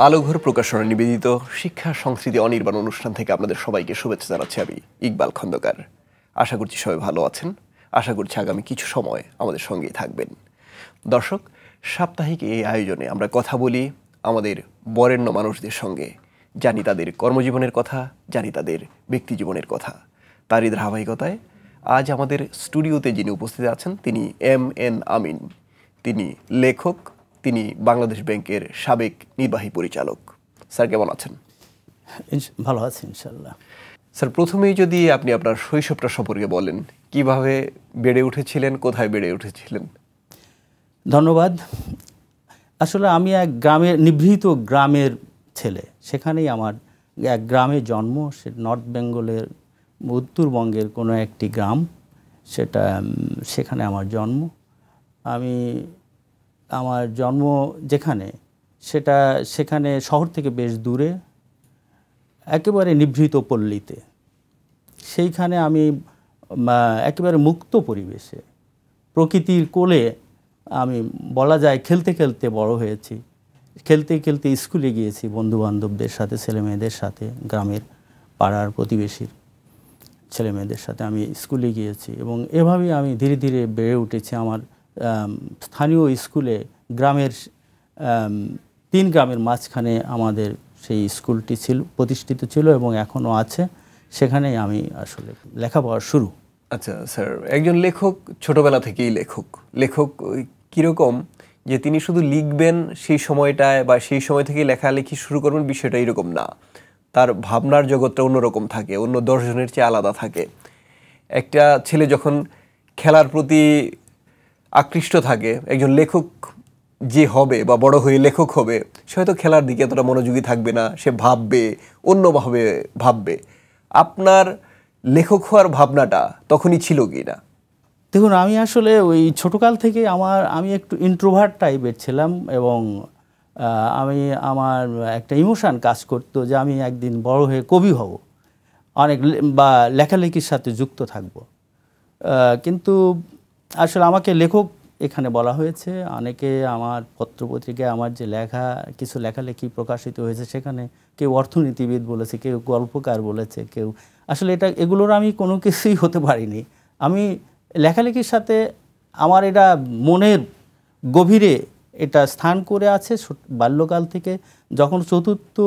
আলোঘর প্রকাশনা নিবেদিত শিক্ষা সংস্কৃতি অনির্বাণ অনুষ্ঠান থেকে আপনাদের সবাইকে শুভেচ্ছা জানাচ্ছি আমি ইকবাল খন্দকার। আশা করছি সবাই ভালো আছেন। আশা করছি আগামী কিছু সময় আমাদের সঙ্গেই থাকবেন। দর্শক, সাপ্তাহিক এই আয়োজনে আমরা কথা বলি আমাদের বরেণ্য মানুষদের সঙ্গে, জানি তাদের কর্মজীবনের কথা, জানি তাদের ব্যক্তিজীবনের কথা। তারই ধারাবাহিকতায় আজ আমাদের স্টুডিওতে যিনি উপস্থিত আছেন তিনি এম.এন. আমিন। তিনি লেখক, তিনি বাংলাদেশ ব্যাংকের সাবেক নির্বাহী পরিচালক। স্যার, কেমন আছেন? ভালো আছি ইনশাল্লাহ। স্যার, প্রথমেই যদি আপনি আপনার শৈশবটা সম্পর্কে বলেন, কিভাবে বেড়ে উঠেছিলেন, কোথায় বেড়ে উঠেছিলেন? ধন্যবাদ। আসলে আমি এক গ্রামের, নিভৃত গ্রামের ছেলে। সেখানেই আমার এক গ্রামে জন্ম। সে নর্থ বেঙ্গলের, উত্তরবঙ্গের কোনো একটি গ্রাম। সেখানে আমার জন্ম। আমার জন্ম যেখানে, সেখানে শহর থেকে বেশ দূরে, একেবারে নিভৃত পল্লীতে। সেইখানে আমি একেবারে মুক্ত পরিবেশে, প্রকৃতির কোলে আমি বলা যায় খেলতে খেলতে বড় হয়েছি। খেলতে খেলতে স্কুলে গিয়েছি বন্ধুবান্ধবদের সাথে, ছেলেমেয়েদের সাথে, গ্রামের পাড়ার প্রতিবেশীর ছেলেমেয়েদের সাথে আমি স্কুলে গিয়েছি এবং এভাবেই আমি ধীরে ধীরে বেড়ে উঠেছি। আমার স্থানীয় স্কুলে, গ্রামের 3 গ্রামের মাঝখানে আমাদের সেই স্কুলটি প্রতিষ্ঠিত ছিল এবং এখনও আছে। সেখানেই আমি আসলে লেখাপড়া শুরু। আচ্ছা স্যার, একজন লেখক ছোটবেলা থেকেই লেখক কীরকম যে তিনি শুধু লিখবেন সেই সময়টায় বা সেই সময় থেকে লেখালেখি শুরু করবেন, বিষয়টা এরকম না। তার ভাবনার জগৎটা অন্যরকম থাকে, অন্য 10 জনের চেয়ে আলাদা থাকে। একটা ছেলে যখন খেলার প্রতি আকৃষ্ট থাকে, একজন লেখক যে হবে বা বড় হয়ে লেখক হবে, সে হয়তো খেলার দিকে এতটা মনোযোগী থাকবে না, সে ভাববে, অন্যভাবে ভাববে। আপনার লেখক হওয়ার ভাবনাটা তখনই ছিল কি না? দেখুন, আমি আসলে ওই ছোটোকাল থেকে আমি একটু ইন্ট্রোভার্ট টাইপের ছিলাম এবং আমার একটা ইমোশান কাজ করতো যে আমি একদিন বড় হয়ে কবি হব, বা লেখালেখির সাথে যুক্ত থাকব। কিন্তু আসলে আমাকে লেখক এখানে বলা হয়েছে। অনেকে আমার পত্রপত্রিকায় আমার যে কিছু লেখালেখি প্রকাশিত হয়েছে, সেখানে কেউ অর্থনীতিবিদ বলেছে, কেউ গল্পকার বলেছে, কেউ আসলে এগুলোর আমি কোনো কিছুই হতে পারিনি। আমি লেখালেখির সাথে আমার এটা মনের গভীরে এটা স্থান করে আছে বাল্যকাল থেকে। যখন 4র্থ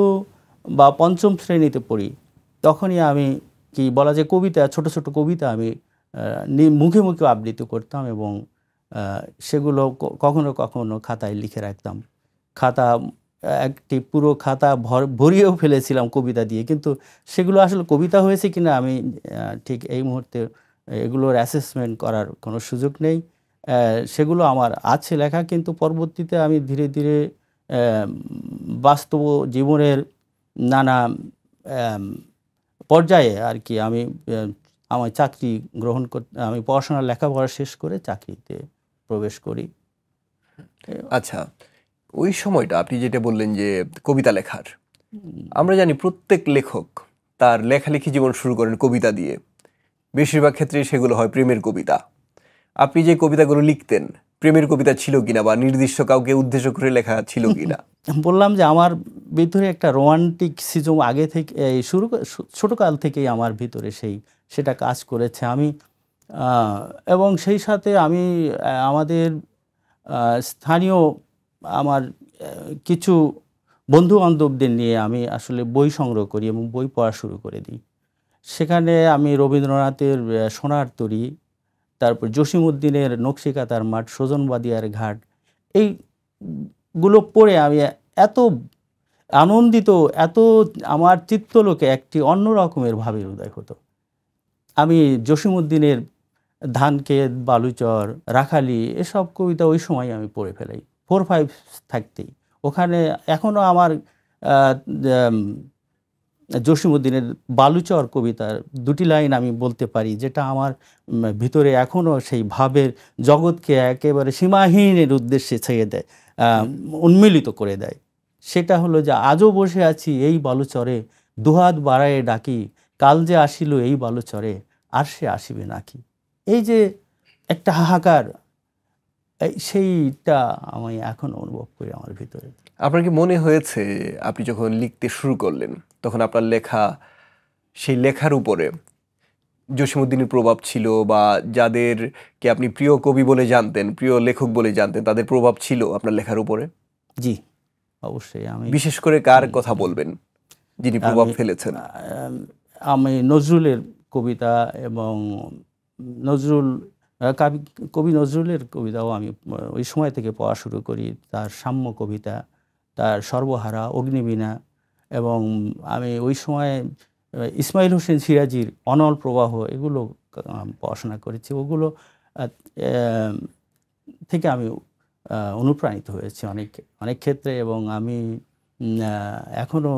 বা 5ম শ্রেণীতে পড়ি, তখনই আমি বলা যায় ছোট ছোট কবিতা আমি মুখে মুখে আবৃত্তি করতাম এবং সেগুলো কখনো কখনো খাতায় লিখে রাখতাম। একটি পুরো খাতা ভরিয়েও ফেলেছিলাম কবিতা দিয়ে, কিন্তু সেগুলো আসলে কবিতা হয়েছে কিনা আমি ঠিক এই মুহূর্তে এগুলোর অ্যাসেসমেন্ট করার কোনো সুযোগ নেই। সেগুলো আমার আছে লেখা, কিন্তু পরবর্তীতে আমি ধীরে ধীরে বাস্তব জীবনের নানা পর্যায়ে আর কি আমার চাকরি গ্রহণ করতে, আমি পড়াশোনার লেখাপড়া শেষ করে চাকরিতে প্রবেশ করি। আচ্ছা, ওই সময়টা আপনি যেটা বললেন যে কবিতা লেখার, আমরা জানি প্রত্যেক লেখক তার লেখালেখি জীবন শুরু করেন কবিতা দিয়ে। বেশিরভাগ ক্ষেত্রে সেগুলো হয় প্রেমের কবিতা। আপনি যে কবিতাগুলো লিখতেন, প্রেমের কবিতা ছিল কিনা বা নির্দিষ্ট কাউকে উদ্দেশ্য করে লেখা ছিল কিনা? বললাম যে আমার ভিতরে একটা রোমান্টিক সিজম আগে থেকে ছোটকাল থেকেই আমার ভিতরে সেটা কাজ করেছে। এবং সেই সাথে আমি আমাদের স্থানীয় আমার কিছু বন্ধু বান্ধবদের নিয়ে আমি আসলে বই সংগ্রহ করি এবং বই পড়া শুরু করে দিই। সেখানে আমি রবীন্দ্রনাথের সোনার তরী, তারপর জসিমউদ্দিনের নকশিকাঁথার মাঠ, সুজন বাদিয়ার ঘাট, এইগুলো পড়ে আমি এত আনন্দিত, আমার চিত্তলোকে একটি অন্য রকমের ভাবের উদয় হতো। আমি জসিমউদ্দিনের ধানক্ষেত, বালুচর, রাখালি এসব কবিতা ওই সময় আমি পড়ে ফেলাই 4-5 থাকতেই। ওখানে এখনও আমার জসিমউদ্দিনের বালুচর কবিতার 2টি লাইন আমি বলতে পারি, যেটা আমার ভিতরে এখনও সেই ভাবের জগৎকে একেবারে সীমাহীনের উদ্দেশ্যে ছেড়ে দেয়, উন্মিলিত করে দেয়। সেটা হলো যে আজও বসে আছি এই বালুচরে, দুহাত বাড়ায়ে ডাকি, কাল যে আসিল এই বালুচরে, আর সে আসিবে নাকি। এই যে একটা হাহাকার, সেইটা আমি এখনো অনুভব করি আমার ভিতরে। আপনার কি মনে হয়েছে আপনি যখন লিখতে শুরু করলেন তখন আপনার লেখা, সেই লেখার উপরে জসীমউদ্দিনের প্রভাব ছিল, বা যাদেরকে আপনি প্রিয় কবি বলে জানতেন, প্রিয় লেখক বলে জানতেন, তাদের প্রভাব ছিল আপনার লেখার উপরে? জি, অবশ্যই। বিশেষ করে কার কথা বলবেন যিনি প্রভাব আমি ফেলেছেন? আমি নজরুলের কবিতা এবং নজরুল কবি নজরুলের কবিতাও আমি ওই সময় থেকে পড়া শুরু করি। তার সাম্য কবিতা, তার সর্বহারা, অগ্নিবীণা, এবং আমি ওই সময় ইসমাইল হোসেন সিরাজীর অনল প্রবাহ এগুলো পড়াশোনা করেছি। ওগুলো থেকে আমি অনুপ্রাণিত হয়েছি অনেক অনেক ক্ষেত্রে, এবং আমি এখনও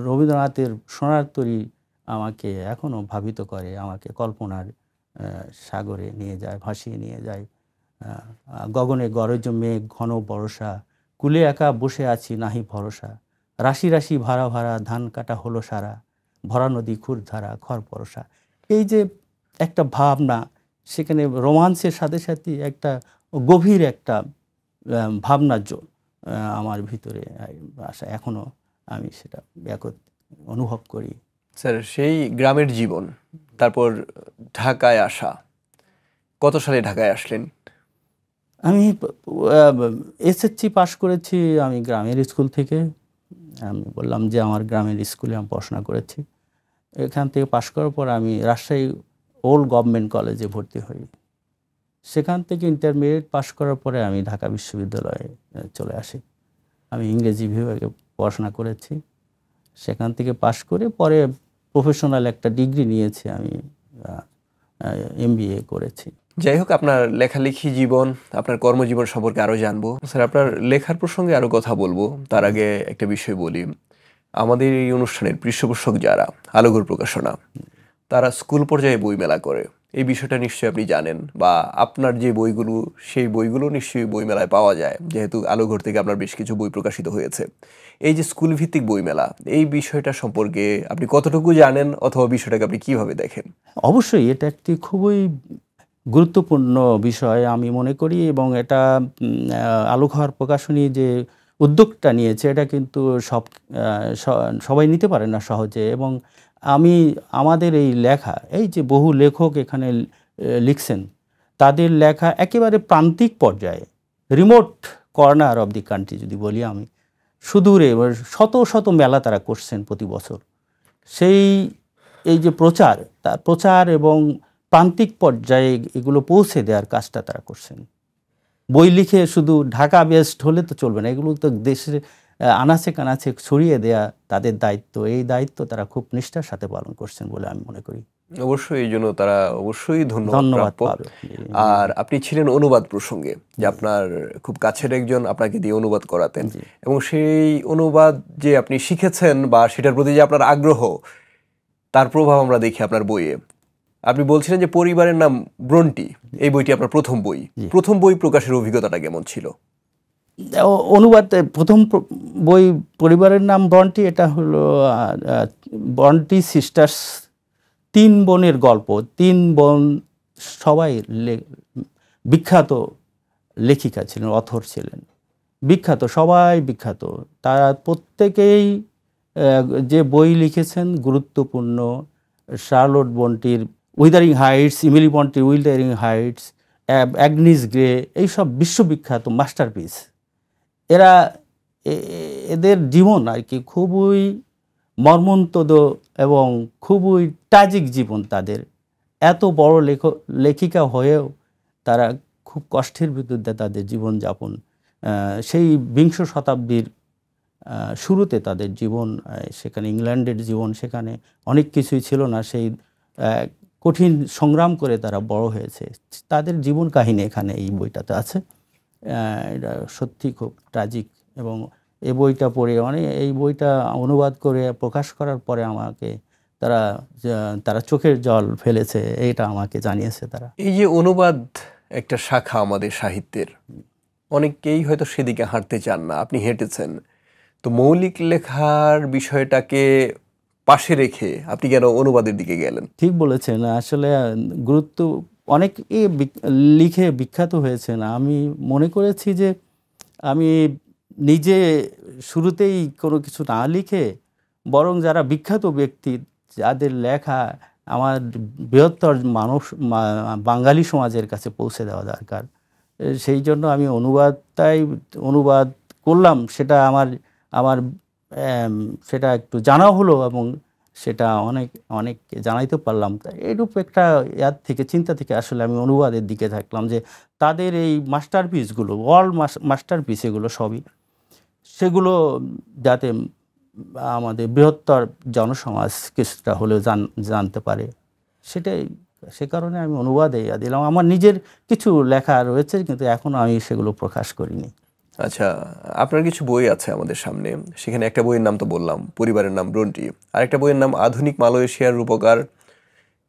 রবীন্দ্রনাথের সোনার তরী আমাকে এখনও ভাবিত করে, আমাকে কল্পনার সাগরে নিয়ে যায়, ভাসিয়ে নিয়ে যায়। গগনে গরজ মেঘ ঘন বরষা, কুলে একা বসে আছি নাহি ভরসা, রাশি রাশি ভাড়া ভাড়া ধান কাটা হলো সারা, ভরা নদী ক্ষুরধারা খর পরশা। এই যে একটা ভাবনা, সেখানে রোমান্সের সাথে সাথে একটা গভীর একটা ভাবনা আমার ভিতরে আসা, এখনও আমি সেটা অনুভব করি। স্যার, সেই গ্রামের জীবন, তারপর ঢাকায় আসা, কত সালে ঢাকায় আসলেন? আমি এসএসসি পাশ করেছি আমি গ্রামের স্কুল থেকে। আমি বললাম যে আমার গ্রামের স্কুলে আমি পড়াশোনা করেছি। এখান থেকে পাশ করার পর আমি রাজশাহী ওল্ড গভর্নমেন্ট কলেজে ভর্তি হই। সেখান থেকে ইন্টারমিডিয়েট পাশ করার পরে আমি ঢাকা বিশ্ববিদ্যালয়ে চলে আসি। আমি ইংরেজি বিভাগে পড়াশোনা করেছি। সেখান থেকে পাশ করে পরে প্রফেশনাল একটা ডিগ্রি নিয়েছি, আমি MBA করেছি। যাই হোক, আপনার লেখালেখি জীবন, আপনার কর্মজীবন সম্পর্কে আরও জানবো। স্যার, আপনার লেখার প্রসঙ্গে আরও কথা বলবো, তার আগে একটা বিষয় বলি। আমাদের এই অনুষ্ঠানের পৃষ্ঠপোষক যারা, আলোঘর প্রকাশনা, তারা স্কুল পর্যায়ে বইমেলা করে। এই বিষয়টা নিশ্চয়ই আপনি জানেন, বা আপনার যে বইগুলো, সেই বইগুলো নিশ্চয়ই বইমেলায় পাওয়া যায়, যেহেতু আলোঘর থেকে আপনার বেশ কিছু বই প্রকাশিত হয়েছে। এই যে স্কুল ভিত্তিক বইমেলা, এই বিষয়টা সম্পর্কে আপনি কতটুকু জানেন, অথবা বিষয়টাকে আপনি কিভাবে দেখেন? অবশ্যই এটা একটি খুবই গুরুত্বপূর্ণ বিষয় আমি মনে করি, এবং এটা আলোঘর প্রকাশনী যে উদ্যোগটা নিয়েছে, এটা কিন্তু সবাই নিতে পারে না সহজে। এবং আমাদের এই লেখা, এই যে বহু লেখক এখানে লিখছেন, তাদের লেখা একেবারে প্রান্তিক পর্যায়ে, remote corner of the country যদি বলি আমি, সুদূরে শত শত মেলা তারা করছেন প্রতি বছর। এই যে প্রচার এবং প্রান্তিক পর্যায়ে এগুলো পৌঁছে দেওয়ার কাজটা তারা করছেন। বই লিখে শুধু ঢাকা বেস্ট হলে তো চলবে না, এগুলো তো দেশের আনাচে কানাচে ছড়িয়ে দেয়া তাদের দায়িত্ব। এই দায়িত্ব তারা খুব নিষ্ঠার সাথে পালন করছেন বলে আমি মনে করি। অবশ্যই, এই জন্য তারা অবশ্যই ধন্যবাদ পাবে। আর আপনি ছিলেন অনুবাদ প্রসঙ্গে, যে আপনার খুব কাছের একজন আপনাকে দিয়ে অনুবাদ করাতেন, এবং সেই অনুবাদ যে আপনি শিখেছেন, বা সেটার প্রতি যে আপনার আগ্রহ, তার প্রভাব আমরা দেখি আপনার বইয়ে। আপনি বলছিলেন যে পরিবারের নাম ব্রন্টি, এই বইটি আপনার প্রথম বই প্রকাশের অভিজ্ঞতাটা কেমন ছিল? অনুবাদ প্রথম বই পরিবারের নাম ব্রন্টি, এটা হলো ব্রন্টি সিস্টার্স, 3 বোনের গল্প। 3 বোন সবাই বিখ্যাত লেখিকা ছিলেন, অথর ছিলেন, বিখ্যাত, সবাই বিখ্যাত। তারা প্রত্যেকেই যে বই লিখেছেন গুরুত্বপূর্ণ। শার্লট ব্রন্টির উইদারিং হাইটস, ইমিলি ব্রন্টির উইদারিং হাইটস, অ্যাগনিস গ্রে, এইসব বিশ্ববিখ্যাত মাস্টারপিস। এদের জীবন আর কি খুবই মর্মন্তদ এবং খুবই ট্র্যাজিক জীবন তাদের। এত বড় লেখিকা হয়েও তারা খুব কষ্টের বিরুদ্ধে তাদের জীবনযাপন, সেই বিংশ শতাব্দীর শুরুতে তাদের জীবন, সেখানে ইংল্যান্ডের জীবন, সেখানে অনেক কিছুই ছিল না, সেই কঠিন সংগ্রাম করে তারা বড় হয়েছে। তাদের জীবন কাহিনী এখানে এই বইটাতে আছে। এটা সত্যি খুব ট্র্যাজিক, এবং এই বইটা পড়ে এই বইটা অনুবাদ করে প্রকাশ করার পরে আমাকে তারা চোখের জল ফেলেছে, এইটা আমাকে জানিয়েছে তারা। এই যে অনুবাদ একটা শাখা আমাদের সাহিত্যের, অনেকেই হয়তো সেদিকে হাঁটতে চান না, আপনি হেঁটেছেন। তো মৌলিক লেখার বিষয়টাকে পাশে রেখে আপনি কেন অনুবাদের দিকে গেলেন? ঠিক বলেছেন। আসলে অনেকে লিখে বিখ্যাত হয়েছেন। আমি মনে করেছি যে আমি নিজে শুরুতেই কোনো কিছু না লিখে বরং যারা বিখ্যাত ব্যক্তি, যাদের লেখা আমার বৃহত্তর মানুষ বাঙালি সমাজের কাছে পৌঁছে দেওয়া দরকার। সেই জন্য আমি অনুবাদ করলাম। সেটা আমার আমার সেটা একটু জানা হলো এবং সেটা অনেককে জানাইতে পারলাম। এইরূপ একটা চিন্তা থেকে আসলে আমি অনুবাদের দিকে থাকলাম, যে তাদের এই মাস্টারপিসগুলো, ওয়ার্ল্ড মাস্টারপিস, এগুলো সবই, সেগুলো যাতে আমাদের বৃহত্তর জনসমাজ কিছুটা হলেও জানতে পারে, সে কারণে আমি অনুবাদে দিলাম। আমার নিজের কিছু লেখা রয়েছে, কিন্তু এখনও আমি সেগুলো প্রকাশ করিনি। আচ্ছা, আপনার কিছু বই আছে আমাদের সামনে, সেখানে একটা বইয়ের নাম তো বললাম, পরিবারের নাম ব্রন্টি, আরেকটা বইয়ের নাম আধুনিক মালয়েশিয়ার রূপকার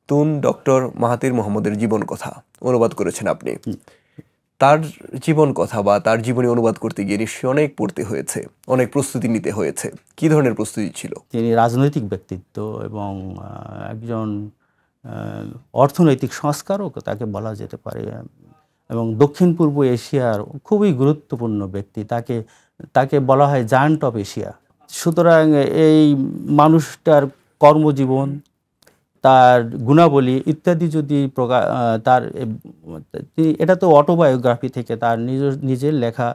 তুন ডক্টর মাহাথির মোহাম্মদের জীবন কথা, অনুবাদ করেছেন আপনি। তার জীবন কথা বা তার জীবনী অনুবাদ করতে গিয়ে নিশ্চয়ই অনেক পড়তে হয়েছে, অনেক প্রস্তুতি নিতে হয়েছে। কি ধরনের প্রস্তুতি ছিল? তিনি রাজনৈতিক ব্যক্তিত্ব এবং একজন অর্থনৈতিক সংস্কারক তাকে বলা যেতে পারে, এবং দক্ষিণ পূর্ব এশিয়ার খুবই গুরুত্বপূর্ণ ব্যক্তি। তাকে বলা হয় জায়ান্ট অফ এশিয়া। সুতরাং এই মানুষটার কর্মজীবন, তার গুণাবলী ইত্যাদি যদি এটা তো অটোবায়োগ্রাফি থেকে, তার নিজের লেখা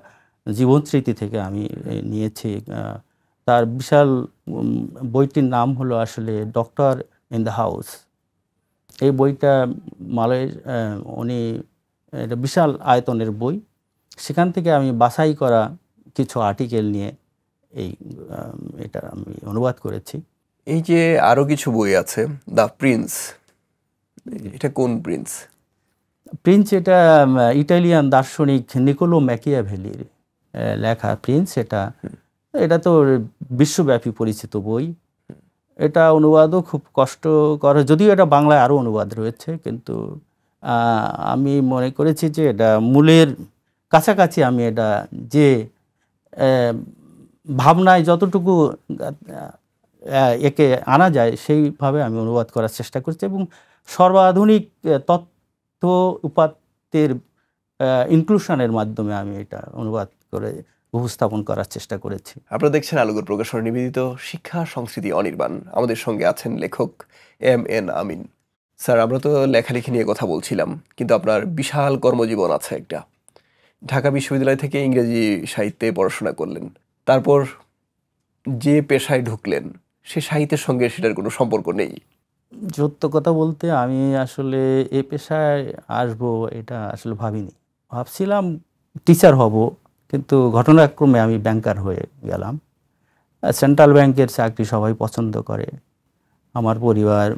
জীবনস্মৃতি থেকে আমি নিয়েছি। তার বিশাল বইটির নাম হলো আসলে ডক্টর ইন দ্য হাউস। এই বইটা উনি এটা বিশাল আয়তনের বই। সেখান থেকে আমি বাছাই করা কিছু আর্টিকেল নিয়ে এটা আমি অনুবাদ করেছি। এই যে আরো কিছু বই আছে, দ্য প্রিন্স, এটা কোন প্রিন্স? প্রিন্স এটা ইটালিয়ান দার্শনিক নিকোলো ম্যাকিয়াভেলির লেখা প্রিন্স। এটা তো বিশ্বব্যাপী পরিচিত বই। এটা অনুবাদও খুব কষ্টকর, যদিও এটা বাংলায় আরও অনুবাদ রয়েছে, কিন্তু আমি মনে করেছি যে এটা মূলের কাছাকাছি আমি এটা যে ভাবনায় যতটুকু একে আনা যায় সেইভাবে আমি অনুবাদ করার চেষ্টা করছি, এবং সর্বাধুনিক তথ্য উপাত্তের ইনক্লুশনের মাধ্যমে আমি এটা অনুবাদ করে উপস্থাপন করার চেষ্টা করেছি। আপনারা দেখছেন আলোগর প্রকাশন নিবেদিত শিক্ষা সংস্কৃতি অনির্বাণ। আমাদের সঙ্গে আছেন লেখক এম.এন. আমিন। স্যার, আমরা তো লেখালেখি নিয়ে কথা বলছিলাম, কিন্তু আপনার বিশাল কর্মজীবন আছে একটা। ঢাকা বিশ্ববিদ্যালয় থেকে ইংরেজি সাহিত্যে পড়াশোনা করলেন, তারপর যে পেশায় ঢুকলেন সে সাহিত্যের সঙ্গে সেটার কোনো সম্পর্ক নেই। সত্য কথা বলতে আমি আসলে এ পেশায় আসবো এটা আসলে ভাবিনি। ভাবছিলাম টিচার হব, কিন্তু ঘটনাক্রমে আমি ব্যাংকার হয়ে গেলাম। সেন্ট্রাল ব্যাংকের চাকরি সবাই পছন্দ করে। আমার পরিবার,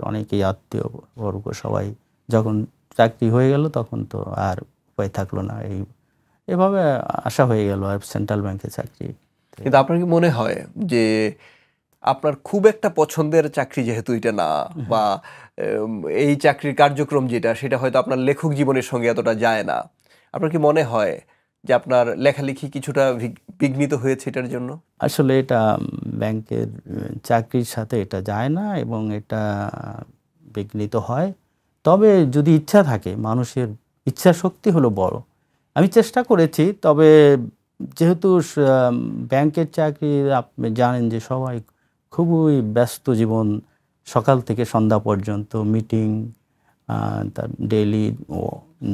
অনেকেই আত্মীয় বর্গ সবাই যখন চাকরি হয়ে গেল তখন তো আর উপায় থাকলো না, এভাবে আশা হয়ে গেল আর সেন্ট্রাল ব্যাংকের চাকরি। কিন্তু আপনার কি মনে হয় যে আপনার খুব একটা পছন্দের চাকরি যেহেতু এটা না, বা এই চাকরির কার্যক্রম যেটা সেটা হয়তো আপনার লেখক জীবনের সঙ্গে এতটা যায় না, আপনার কি মনে হয় যে আপনার লেখালেখি কিছুটা বিঘ্নিত হয়েছে এটার জন্য? আসলে এটা ব্যাংকের চাকরির সাথে এটা যায় না, এবং এটা বিঘ্নিত হয়। তবে যদি ইচ্ছা থাকে, মানুষের ইচ্ছা শক্তি হলো বড়। আমি চেষ্টা করেছি, তবে যেহেতু ব্যাংকের চাকরি আপনি জানেন যে সবাই খুবই ব্যস্ত জীবন, সকাল থেকে সন্ধ্যা পর্যন্ত মিটিং, তার ডেইলি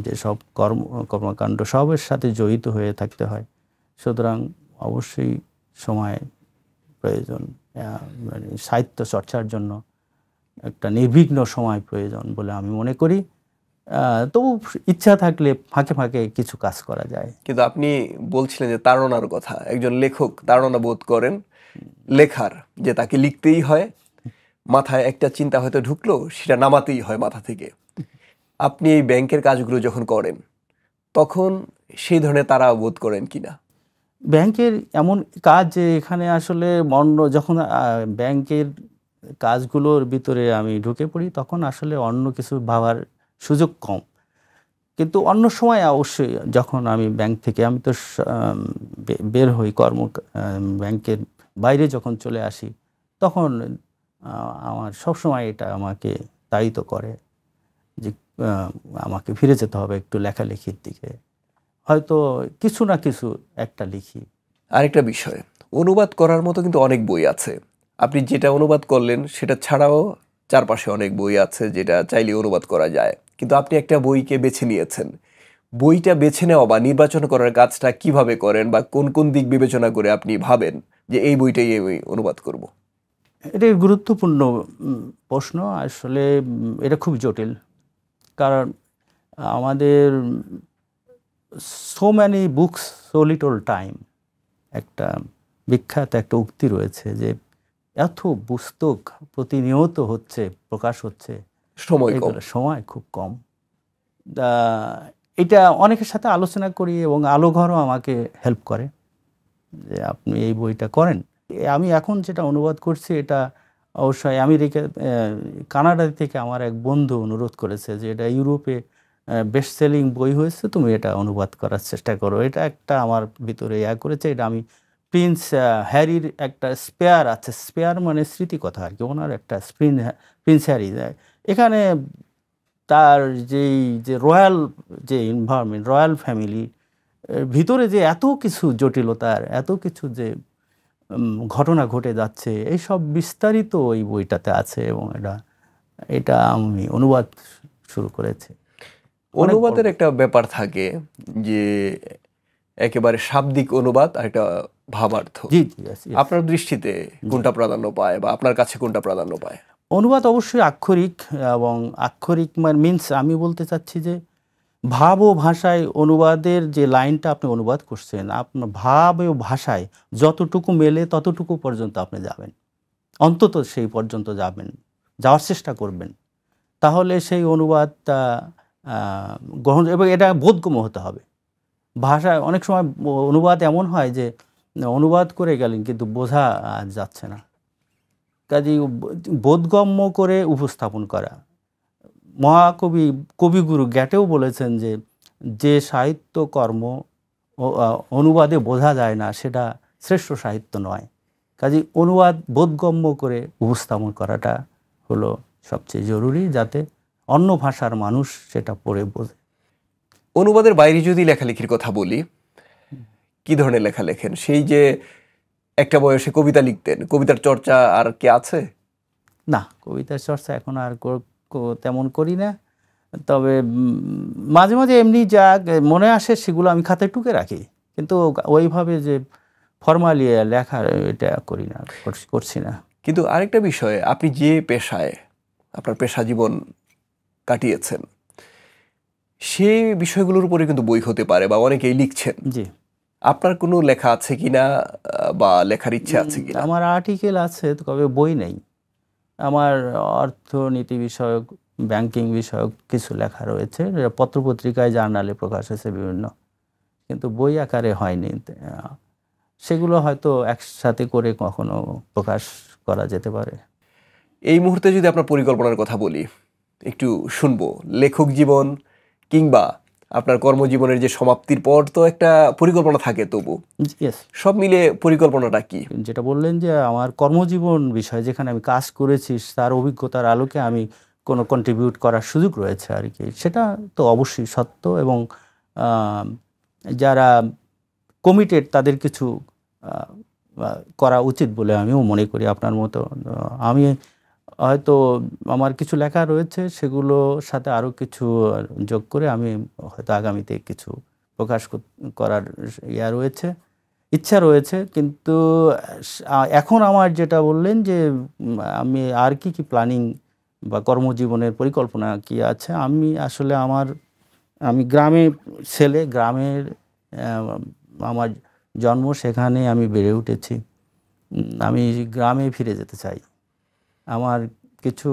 যেসব কর্মকাণ্ড সবের সাথে জড়িত হয়ে থাকতে হয়। সুতরাং অবশ্যই সময় প্রয়োজন, মানে সাহিত্য চর্চার জন্য একটা নির্বিঘ্ন সময় প্রয়োজন বলে আমি মনে করি। তবু ইচ্ছা থাকলে ফাঁকে ফাঁকে কিছু কাজ করা যায়। কিন্তু আপনি বলছিলেন যে তাড়নার কথা, একজন লেখক তাড়না বোধ করেন লেখার, যে তাকে লিখতেই হয়, মাথায় একটা চিন্তা হয়তো ঢুকলো সেটা নামাতেই হয় মাথা থেকে। আপনি এই ব্যাংকের কাজগুলো যখন করেন তখন সেই ধরনের তাড়া বোধ করেন কিনা? ব্যাংকের এমন কাজ যে এখানে আসলে যখন ব্যাংকের কাজগুলোর ভিতরে আমি ঢুকে পড়ি তখন আসলে অন্য কিছু ভাবার সুযোগ কম। কিন্তু অন্য সময় অবশ্যই যখন আমি ব্যাংক থেকে আমি তো বের হই ব্যাংকের বাইরে যখন চলে আসি, তখন আমার সবসময় এটা আমাকে তাড়িত করে যে আমাকে ফিরে যেতে হবে একটু লেখালেখির দিকে, হয়তো কিছু না কিছু একটা লিখি। আরেকটা বিষয়, অনুবাদ করার মতো কিন্তু অনেক বই আছে। আপনি যেটা অনুবাদ করলেন সেটা ছাড়াও চারপাশে অনেক বই আছে যেটা চাইলে অনুবাদ করা যায়, কিন্তু আপনি একটা বইকে বেছে নিয়েছেন। বইটা বেছে নেওয়া বা নির্বাচন করার কাজটা কিভাবে করেন, বা কোন কোন দিক বিবেচনা করে আপনি ভাবেন যে এই বইটাই আমি অনুবাদ করব? এটা গুরুত্বপূর্ণ প্রশ্ন আসলে। এটা খুব জটিল, কারণ আমাদের so many books so little time, একটা বিখ্যাত একটা উক্তি রয়েছে যে এত পুস্তক প্রতিনিয়ত হচ্ছে, প্রকাশ হচ্ছে, সময় কম। এগুলো সময় খুব কম। এটা অনেকের সাথে আলোচনা করি এবং আলোঘরও আমাকে হেল্প করে যে আপনি এই বইটা করেন। আমি এখন যেটা অনুবাদ করছি এটা অবশ্যই আমেরিকা, কানাডা থেকে আমার এক বন্ধু অনুরোধ করেছে যে এটা ইউরোপে বেস্ট সেলিং বই হয়েছে, তুমি এটা অনুবাদ করার চেষ্টা করো। এটা একটা আমার ভিতরে করেছে। এটা আমি প্রিন্স হ্যারির একটা স্পেয়ার আছে, স্পেয়ার মানে স্মৃতিকথা আর কি, ওনার একটা প্রিন্স হ্যারি, এখানে তার যে রয়্যাল যে এনভায়রনমেন্ট, রয়্যাল ফ্যামিলি ভিতরে যে এত কিছু জটিলতার, এত কিছু যে ঘটনা ঘটে যাচ্ছে, এইসব বিস্তারিত ওই বইটাতে আছে এবং এটা আমি অনুবাদ শুরু করেছি। অনুবাদের একটা ব্যাপার থাকে যে একেবারে শাব্দিক অনুবাদ আর একটা ভাবার্থ। জি জি, আপনার দৃষ্টিতে কোনটা প্রাধান্য পায়, বা আপনার কাছে কোনটা প্রাধান্য পায়? অনুবাদ অবশ্যই আক্ষরিক, এবং আক্ষরিক মিনস আমি বলতে চাচ্ছি যে ভাব ও ভাষায় অনুবাদের যে লাইনটা আপনি অনুবাদ করছেন, আপনার ভাব ও ভাষায় যতটুকু মেলে ততটুকু পর্যন্ত আপনি যাবেন, অন্তত সেই পর্যন্ত যাবেন, যাওয়ার চেষ্টা করবেন। তাহলে সেই অনুবাদটা গ্রহণ, এবং এটা বোধগম্য হতে হবে। ভাষায় অনেক সময় অনুবাদ এমন হয় যে অনুবাদ করে গেলেন কিন্তু বোঝা যাচ্ছে না, কাজেই বোধগম্য করে উপস্থাপন করা। মহাকবি কবিগুরু গ্যাটেও বলেছেন যে যে সাহিত্যকর্ম অনুবাদে বোঝা যায় না সেটা শ্রেষ্ঠ সাহিত্য নয়। কাজেই অনুবাদ বোধগম্য করে উপস্থাপন করাটা হলো সবচেয়ে জরুরি, যাতে অন্য ভাষার মানুষ সেটা পড়ে বোঝে। অনুবাদের বাইরে যদি লেখালেখির কথা বলি, কি ধরনের লেখা লেখেন? সেই যে একটা বয়সে কবিতা লিখতেন, কবিতার চর্চা আর কি আছে? না, কবিতার চর্চা এখন আর তেমন করি না। তবে মাঝে মাঝে এমনি যা মনে আসে সেগুলো আমি খাতায় টুকে রাখি, কিন্তু ওইভাবে যে ফর্মালি লেখা এটা করি না, করছি না। কিন্তু আরেকটা বিষয়, আপনি যে পেশায় আপনার পেশা জীবন কাটিয়েছেন, সেই বিষয়গুলোর উপরে কিন্তু বই হতে পারে বা অনেকেই লিখছেন। জি, আপনার কোনো লেখা আছে কিনা, বা লেখার ইচ্ছা আছে কিনা? আমার আর্টিকেল আছে, তবে বই নেই। আমার অর্থনীতি বিষয়ক, ব্যাংকিং বিষয়ক কিছু লেখা রয়েছে, পত্রপত্রিকায় জার্নালে প্রকাশ হয়েছে বিভিন্ন, কিন্তু বই আকারে হয়নি। সেগুলো হয়তো একসাথে করে কখনো প্রকাশ করা যেতে পারে। এই মুহূর্তে যদি আপনার পরিকল্পনার কথা বলি, একটু শুনবো। লেখক জীবন কিংবা আপনার কর্মজীবনের যে সমাপ্তির পর তো একটা পরিকল্পনা থাকে, তবু ইয়েস, সব মিলে পরিকল্পনাটা কি? যেটা বললেন যে আমার কর্মজীবন বিষয়, যেখানে আমি কাজ করেছি তার অভিজ্ঞতার আলোকে আমি কোনো কন্ট্রিবিউট করার সুযোগ রয়েছে আর কি, সেটা তো অবশ্যই সত্য। এবং যারা কমিটেড তাদের কিছু করা উচিত বলে আমিও মনে করি। আপনার মতো আমি হয়তো আমার কিছু লেখা রয়েছে, সেগুলোর সাথে আরও কিছু যোগ করে আমি হয়তো আগামীতে কিছু প্রকাশ করার রয়েছে, ইচ্ছা রয়েছে। কিন্তু এখন আমার যেটা বললেন যে আমি আর কি প্ল্যানিং বা কর্মজীবনের পরিকল্পনা কি আছে, আমি আসলে আমি গ্রামে ছেলে, গ্রামের আমার জন্ম, সেখানে আমি বেড়ে উঠেছি। আমি গ্রামে ফিরে যেতে চাই। আমার কিছু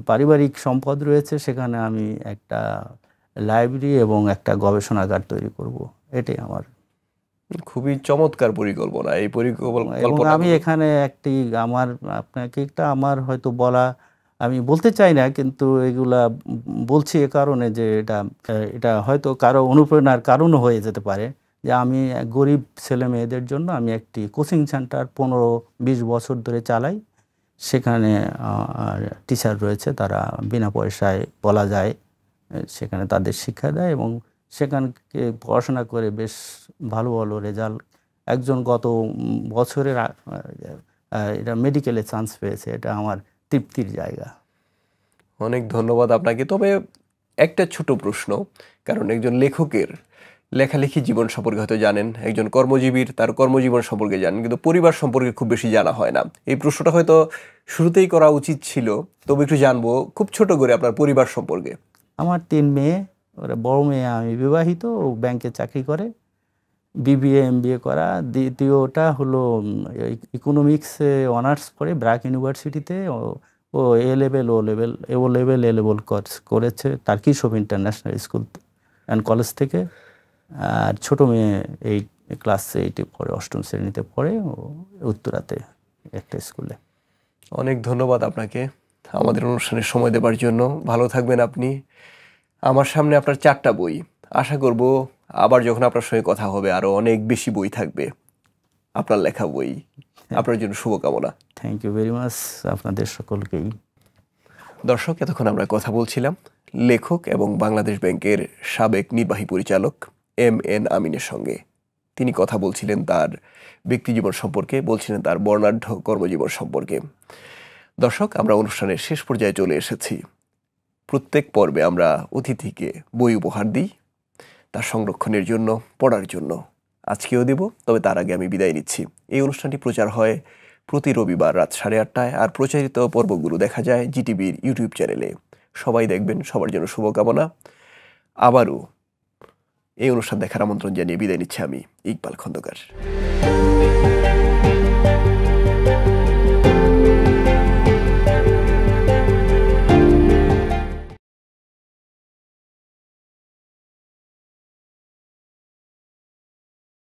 পারিবারিক সম্পদ রয়েছে, সেখানে আমি একটা লাইব্রেরি এবং একটা গবেষণাগার তৈরি করব, এটাই আমার। খুবই চমৎকার পরিকল্পনা। এই এবং পরিকল্পনা আমি এখানে আপনাকে আমার হয়তো আমি বলতে চাই না, কিন্তু এগুলা বলছি এ কারণে যে এটা হয়তো কারো অনুপ্রেরণার কারণও হয়ে যেতে পারে, যে আমি গরিব ছেলে মেয়েদের জন্য আমি একটি কোচিং সেন্টার 15-20 বছর ধরে চালাই। সেখানে টিচার রয়েছে, তারা বিনা পয়সায় বলা যায় সেখানে তাদের শিক্ষা দেয় এবং সেখানকে পড়াশোনা করে বেশ ভালো ভালো রেজাল্ট, একজন গত বছরের এটা মেডিকেলে চান্স পেয়েছে, এটা আমার তৃপ্তির জায়গা। অনেক ধন্যবাদ আপনাকে। তবে একটা ছোট প্রশ্ন, কারণ একজন লেখকের লেখালেখি জীবন সম্পর্কে হয়তো জানেন, একজন কর্মজীবীর তার কর্মজীবন সম্পর্কে জানেন, কিন্তু পরিবার সম্পর্কে খুব বেশি জানা হয় না। এই প্রশ্নটা হয়তো শুরুতেই করা উচিত ছিল, তবে একটু জানবো খুব ছোট করে আপনার পরিবার সম্পর্কে। আমার 3 মেয়ে, ওরা বড় মেয়ে আমি বিবাহিত, ও ব্যাংকে চাকরি করে, বিবিএ এমবিএ করা। দ্বিতীয়টা হলো ইকোনমিক্সে অনার্স করে ব্র্যাক ইউনিভার্সিটিতে। ও এ লেভেল এ লেভেল করেছে Turkish of international school and college থেকে। আর ছোট মেয়ে ক্লাস 8-এ পড়ে, 8ম শ্রেণীতে পড়ে, ও উত্তরাতে একটা স্কুলে। অনেক ধন্যবাদ আপনাকে আমাদের অনুষ্ঠানে সময় দেওয়ার জন্য। ভালো থাকবেন আপনি। আমার সামনে আপনার 4টা বই, আশা করব আবার যখন আপনার সঙ্গে কথা হবে আরও অনেক বেশি বই থাকবে, আপনার লেখা বই। আপনার জন্য শুভকামনা। থ্যাংক ইউ ভেরি মাচ আপনাদের সকলকেই। দর্শক, এতক্ষণ আমরা কথা বলছিলাম লেখক এবং বাংলাদেশ ব্যাংকের সাবেক নির্বাহী পরিচালক MN আমিনের সঙ্গে। তিনি কথা বলছিলেন তার ব্যক্তিজীবন সম্পর্কে, বলছিলেন তার বর্ণাঢ্য কর্মজীবন সম্পর্কে। দর্শক, আমরা অনুষ্ঠানের শেষ পর্যায়ে চলে এসেছি। প্রত্যেক পর্বে আমরা অতিথিকে বই উপহার দিই তার সংরক্ষণের জন্য, পড়ার জন্য। আজকেও দেব, তবে তার আগে আমি বিদায় নিচ্ছি। এই অনুষ্ঠানটি প্রচার হয় প্রতি রবিবার রাত 8:30টায়, আর প্রচারিত পর্বগুলো দেখা যায় জিটিভির ইউটিউব চ্যানেলে। সবাই দেখবেন, সবার জন্য শুভকামনা। আবারও এই অনুষ্ঠান দেখার আমন্ত্রণ জানিয়ে বিদায় নিচ্ছি আমি, ইকবাল খন্দকার।